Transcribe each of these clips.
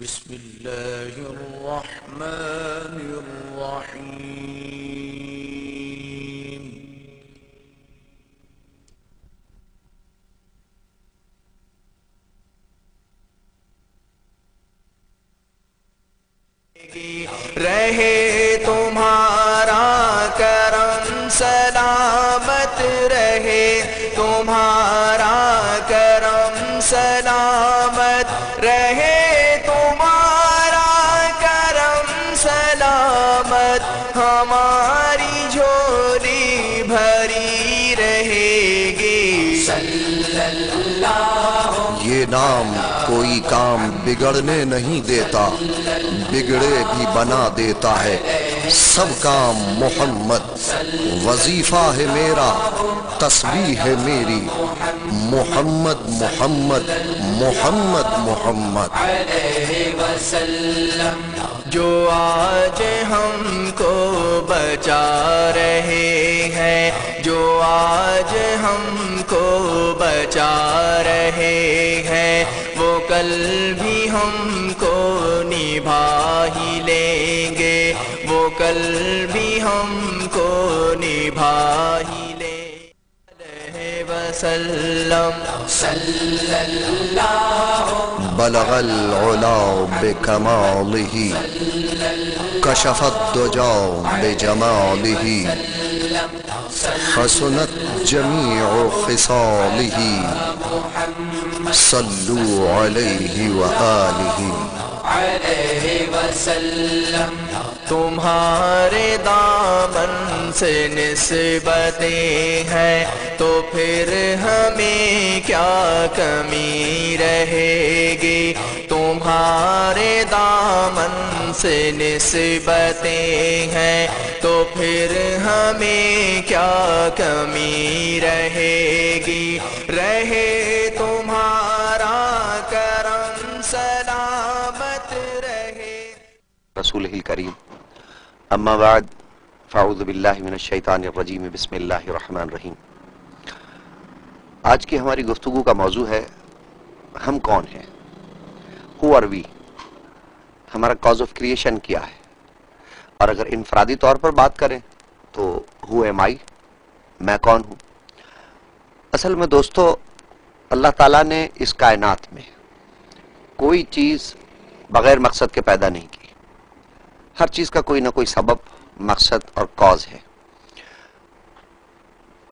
بسم الله الرحمن الرحيم. رہے تمہارا کرم سلامت رہے تمہارا کرم سلامت رہے تمہارا کرم سلامت ہماری جھولی بھری رہے گی. یہ نام کوئی کام بگڑنے نہیں دیتا، بگڑے بھی بنا دیتا ہے. سب کام محمد، وظیفہ ہے میرا، تسبیح ہے میری. محمد محمد محمد محمد علیہ وسلم. جو آج ہم کو بچا رہے ہیں، جو آج ہم کو بچا رہے ہیں، وہ کل بھی ہم کو نبھا ہی لیں گے، وہ کل بھی ہم کو نبھا ہی لیں گے. علیہ وسلم صلی اللہ بلغ العلا بکمالہ، کشف الدجا بجمالہ، حسنت جمیع خصالہ، صلو علیہ وآلہ. علیہ وسلم. تمہارے دامن سے نسبتیں ہیں تو پھر ہمیں کیا کمی رہے گی. تمہارے دامن سے نسبتیں ہیں تو پھر ہمیں کیا کمی رہے گی. رہے تمہارا کرم سلامت رہے. رسول الکریم. اما بعد فاعوذ باللہ من الشیطان الرجیم، بسم اللہ الرحمن الرحیم. آج کی ہماری گفتگو کا موضوع ہے ہم کون ہیں. ہو آر وی، ہمارا کاز آف کریشن کیا ہے. اور اگر انفرادی طور پر بات کریں تو ہو ایم آئی، میں کون ہوں. اصل میں دوستو، اللہ تعالیٰ نے اس کائنات میں کوئی چیز بغیر مقصد کے پیدا نہیں کی. ہر چیز کا کوئی نہ کوئی سبب، مقصد اور کاز ہے.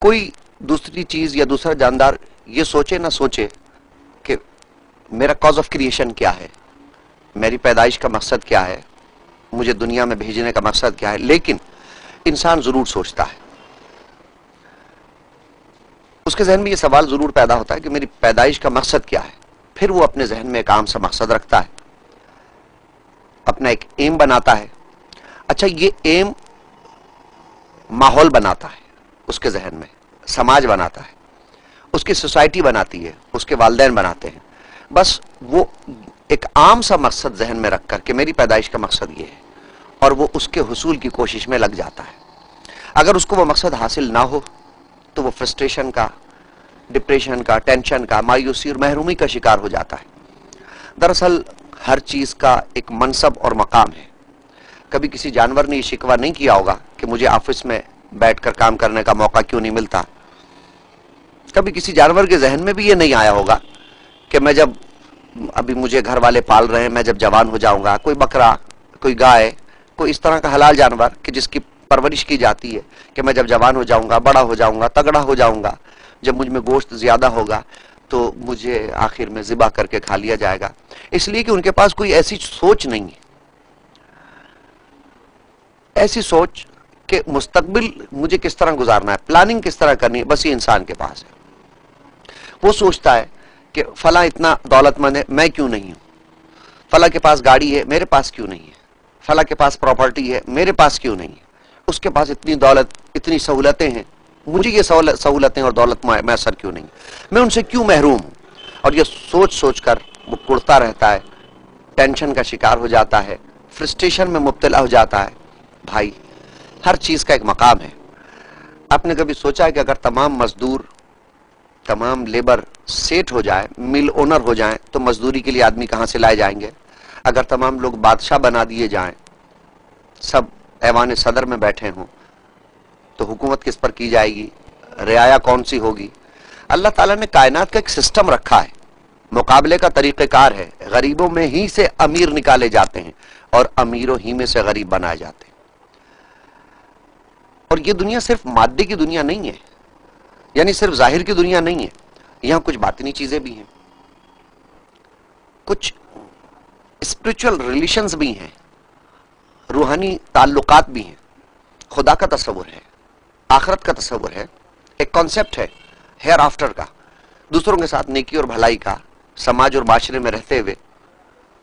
کوئی دوسری چیز یا دوسرا جاندار یہ سوچے نہ سوچے کہ میرا کاز آف کریشن کیا ہے، میری پیدائش کا مقصد کیا ہے، مجھے دنیا میں بھیجنے کا مقصد کیا ہے، لیکن انسان ضرور سوچتا ہے. اس کے ذہن میں یہ سوال ضرور پیدا ہوتا ہے کہ میری پیدائش کا مقصد کیا ہے. پھر وہ اپنے ذہن میں ایک عام سا مقصد رکھتا ہے، اپنا ایک ایم بناتا ہے. اچھا، یہ ایم ماحول بناتا ہے، اس کے ذہن میں سماج بناتا ہے، اس کی سوسائٹی بناتی ہے، اس کے والدین بناتے ہیں. بس وہ ایک عام سا مقصد ذہن میں رکھ کر کہ میری پیدائش کا مقصد یہ ہے، اور وہ اس کے حصول کی کوشش میں لگ جاتا ہے. اگر اس کو وہ مقصد حاصل نہ ہو تو وہ فرسٹریشن کا، ڈپریشن کا، ٹینشن کا، مایوسی اور محرومی کا شکار ہو جاتا ہے. دراصل ہر چیز کا ایک منصب اور مقام ہے. کبھی کسی جانور نے یہ شکوہ نہیں کیا ہوگا کہ مجھے آفس میں بیٹھ کر کام کرنے کا موقع کیوں نہیں ملتا. کبھی کسی جانور کے ذہن میں بھی یہ نہیں آیا ہوگا کہ میں جب ابھی مجھے گھر والے پال رہے ہیں، میں جب جوان ہو جاؤں گا، کوئی بکرا، کوئی گائے، کوئی اس طرح کا حلال جانور کہ جس کی پرورش کی جاتی ہے کہ میں جب جوان ہو جاؤں گا، بڑا ہو جاؤں گا، تگڑا ہو جاؤں گا، جب مجھ میں گوشت زیادہ ہوگا تو مجھے آخر میں ذبح کر کے کھا لیا جائے گا. اس لیے کہ ان کے پاس کوئی ایسی سوچ نہیں ہے، ایسی سوچ کہ مستقبل مجھے کس طرح گزارنا ہے، پلاننگ کس طرح کرنی ہے. بس یہ انسان کے پاس ہے. وہ سوچتا ہے کہ فلاں اتنا دولت مند ہے، میں کیوں نہیں ہوں. فلاں کے پاس گاڑی ہے، میرے پاس کیوں نہیں ہے. فلاں کے پاس پراپرٹی ہے، میرے پاس کیوں نہیں ہے. اس کے پاس اتنی دولت، اتنی سہولتیں ہیں، مجھے یہ سہولتیں اور دولت میسر کیوں نہیں، میں ان سے کیوں محروم ہوں. اور یہ سوچ سوچ کر وہ کڑتا رہتا ہے، ٹینشن کا شکار ہو جاتا ہے، فرسٹریشن میں مبتلا ہو جاتا ہے. بھائی، ہر چیز کا ایک مقام ہے. آپ نے کبھی سوچا ہے کہ اگر تمام مزدور، تمام لیبر سیٹ ہو جائے، مل اونر ہو جائیں تو مزدوری کے لیے آدمی کہاں سے لائے جائیں گے؟ اگر تمام لوگ بادشاہ بنا دیے جائیں، سب ایوان صدر میں بیٹھے ہوں، تو حکومت کس پر کی جائے گی؟ رعایا کون سی ہوگی؟ اللہ تعالیٰ نے کائنات کا ایک سسٹم رکھا ہے، مقابلے کا طریقہ کار ہے، غریبوں میں ہی سے امیر نکالے جاتے ہیں اور امیروں ہی میں سے غریب بنائے جاتے ہیں۔ اور یہ دنیا صرف مادے کی دنیا نہیں ہے، یعنی صرف ظاہر کی دنیا نہیں ہے، یہاں کچھ باطنی چیزیں بھی ہیں، کچھ اسپرچول ریلیشنز بھی ہیں، روحانی تعلقات بھی ہیں، خدا کا تصور ہے، آخرت کا تصور ہے، ایک کانسیپٹ ہے ہیئر آفٹر کا، دوسروں کے ساتھ نیکی اور بھلائی کا، سماج اور معاشرے میں رہتے ہوئے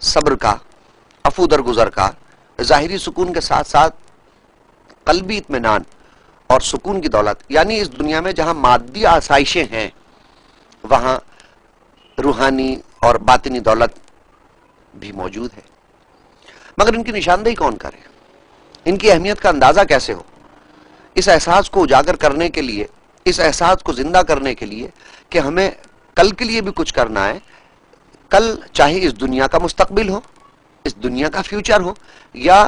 صبر کا، عفو درگزر کا، ظاہری سکون کے ساتھ ساتھ قلبی اطمینان اور سکون کی دولت، یعنی اس دنیا میں جہاں مادی آسائشیں ہیں وہاں روحانی اور باطنی دولت بھی موجود ہے۔ مگر ان کی نشاندہی کون کرے؟ ان کی اہمیت کا اندازہ کیسے ہو؟ اس احساس کو اجاگر کرنے کے لیے، اس احساس کو زندہ کرنے کے لیے کہ ہمیں کل کے لیے بھی کچھ کرنا ہے، کل چاہے اس دنیا کا مستقبل ہو، اس دنیا کا فیوچر ہو، یا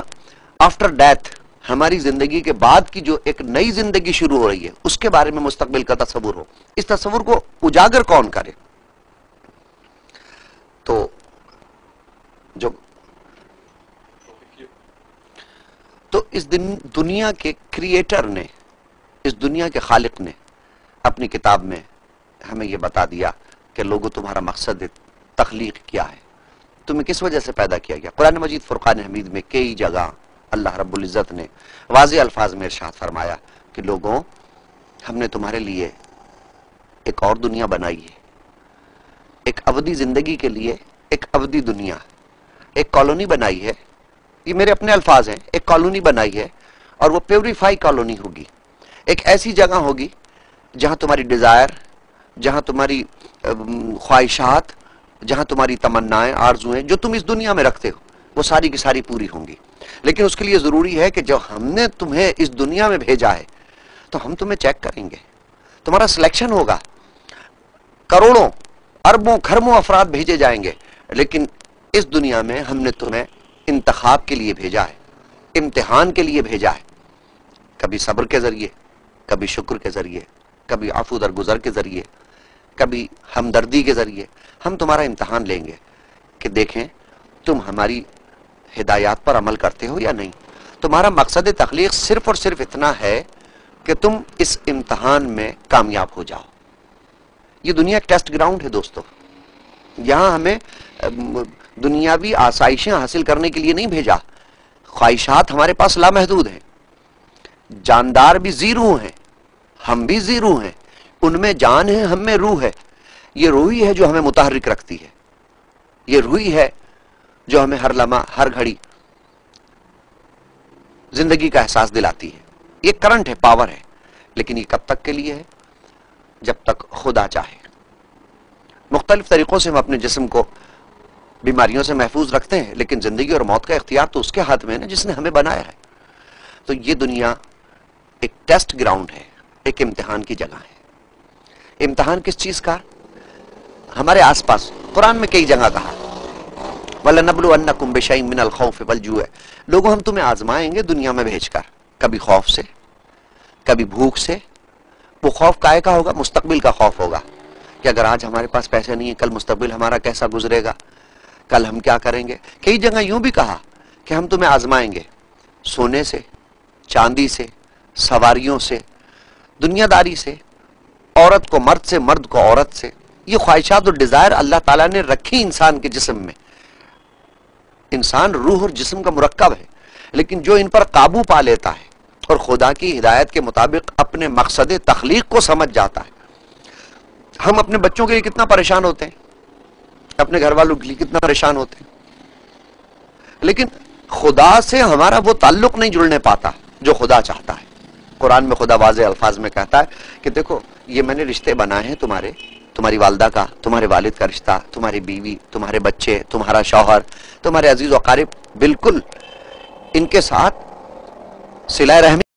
آفٹر ڈیتھ ہماری زندگی کے بعد کی جو ایک نئی زندگی شروع ہو رہی ہے اس کے بارے میں مستقبل کا تصور ہو، اس تصور کو اجاگر کون کرے؟ تو اس دنیا کے کریٹر نے، اس دنیا کے خالق نے اپنی کتاب میں ہمیں یہ بتا دیا کہ لوگوں تمہارا مقصد تخلیق کیا ہے، تمہیں کس وجہ سے پیدا کیا گیا۔ قرآن مجید فرقان حمید میں کئی جگہ اللہ رب العزت نے واضح الفاظ میں ارشاد فرمایا کہ لوگوں، ہم نے تمہارے لیے ایک اور دنیا بنائی ہے، ایک ابدی زندگی کے لیے ایک ابدی دنیا، ایک کالونی بنائی ہے، یہ میرے اپنے الفاظ ہیں، ایک کالونی بنائی ہے، اور وہ پیوریفائی کالونی ہوگی، ایک ایسی جگہ ہوگی جہاں تمہاری ڈیزائر، جہاں تمہاری خواہشات، جہاں تمہاری تمنائیں، آرزویں جو تم اس دنیا میں رکھتے ہو وہ ساری کی ساری پوری ہوں گی۔ لیکن اس کے لیے ضروری ہے کہ جب ہم نے تمہیں اس دنیا میں بھیجا ہے تو ہم تمہیں چیک کریں گے، تمہارا سلیکشن ہوگا، کروڑوں اربوں کھربوں افراد بھیجے جائیں گے، لیکن اس دنیا میں ہم نے تمہیں انتخاب کے لیے بھیجا ہے، امتحان کے لیے بھیجا ہے، کبھی صبر کے ذریعے، کبھی شکر کے ذریعے، کبھی عفو درگزر کے ذریعے، کبھی ہمدردی کے ذریعے ہم تمہارا امتحان لیں گے کہ دیکھیں تم ہماری ہدایات پر عمل کرتے ہو یا نہیں۔ تمہارا مقصد تخلیق صرف اور صرف اتنا ہے کہ تم اس امتحان میں کامیاب ہو جاؤ۔ یہ دنیا ایک ٹیسٹ گراؤنڈ ہے دوستو، یہاں ہمیں دنیاوی آسائشیں حاصل کرنے کے لیے نہیں بھیجا، خواہشات ہمارے پاس لامحدود ہیں، جاندار بھی زیرو ہیں، ہم بھی زیرو ہیں، ان میں جان ہے، ہم میں روح ہے، یہ روح ہی ہے جو ہمیں متحرک رکھتی ہے، یہ روح ہی ہے جو ہمیں ہر لمحہ ہر گھڑی زندگی کا احساس دلاتی ہے، یہ کرنٹ ہے، پاور ہے، لیکن یہ کب تک کے لیے ہے؟ جب تک خدا چاہے۔ مختلف طریقوں سے ہم اپنے جسم کو بیماریوں سے محفوظ رکھتے ہیں، لیکن زندگی اور موت کا اختیار تو اس کے ہاتھ میں ہے نا جس نے ہمیں بنایا ہے۔ تو یہ دنیا ایک ٹیسٹ گراؤنڈ ہے، ایک امتحان کی جگہ ہے۔ امتحان کس چیز کا؟ ہمارے آس پاس قرآن میں کئی جگہ کہا وَلَنَبْلُوَنَّكُمْ بِشَيْءٍ مِّنَ الْخَوْفِ وَالْجُوعِ، لوگوں ہم تمہیں آزمائیں گے دنیا میں بھیج کر، کبھی خوف سے، کبھی بھوک سے۔ وہ خوف کائے کا ہوگا؟ مستقبل کا خوف ہوگا کہ اگر آج ہمارے پاس پیسے نہیں ہیں کل مستقبل ہمارا کیسا گزرے گا، کل ہم کیا کریں گے۔ کئی جگہ یوں بھی کہا کہ ہم تمہیں آزمائیں گے سونے سے، چاندی سے، سواریوں سے، دنیا داری سے، عورت کو مرد سے، مرد کو عورت سے۔ یہ خواہشات اور ڈیزائر اللہ تعالیٰ نے رکھی انسان کے جسم میں۔ انسان روح اور جسم کا مرکب ہے، لیکن جو ان پر قابو پا لیتا ہے اور خدا کی ہدایت کے مطابق اپنے مقصد تخلیق کو سمجھ جاتا ہے۔ ہم اپنے بچوں کے لیے کتنا پریشان ہوتے ہیں، اپنے گھر والوں کے لیے کتنا پریشان ہوتے ہیں، لیکن خدا سے ہمارا وہ تعلق نہیں جڑنے پاتا جو خدا چاہتا ہے۔ قرآن میں خدا واضح الفاظ میں کہتا ہے کہ دیکھو یہ میں نے رشتے بنائے ہیں تمہاری والدہ کا، تمہارے والد کا رشتہ، تمہاری بیوی، تمہارے بچے، تمہارا شوہر، تمہارے عزیز و اقارب، بالکل ان کے ساتھ صلہ رحمی